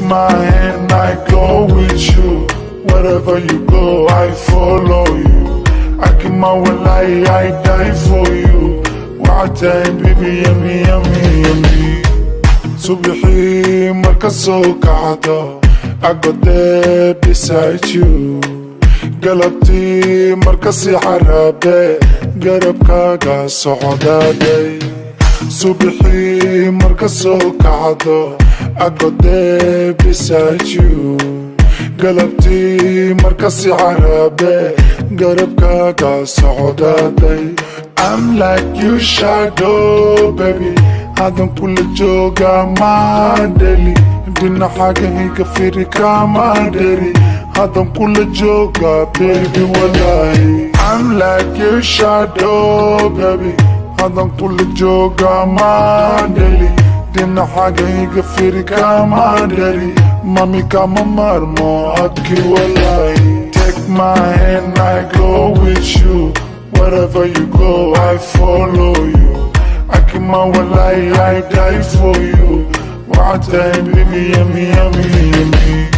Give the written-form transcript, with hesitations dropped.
my hand, I go with you. Wherever you go, I follow you. I keep my way, I die for you. Wa'atain baby, yummy, yummy, yummy. Subaxii marka soo kacdo, I go there beside you. Galabtii marka sii xaraabe, garabkaaga socdaaday. Subaxii marka soo kacdo, I go there beside you. Galabtii marka sii xaraabe, garabkaaga socdaaday. I'm like you shadow baby, hadan kula jooga maadeli. Dhinacaga iga firi kama dheri, hadan kula jooga baby wallahi. I'm like you shadow baby, hadan kula jooga maadeli. Dhinacaga iga firi kama dheri, mami kama marmo adki wallahi. Take my hand, I go with you. Wherever you go, I follow you. I keep my way, I die for you. Wa'atain baby, yummy, yummy, yummy.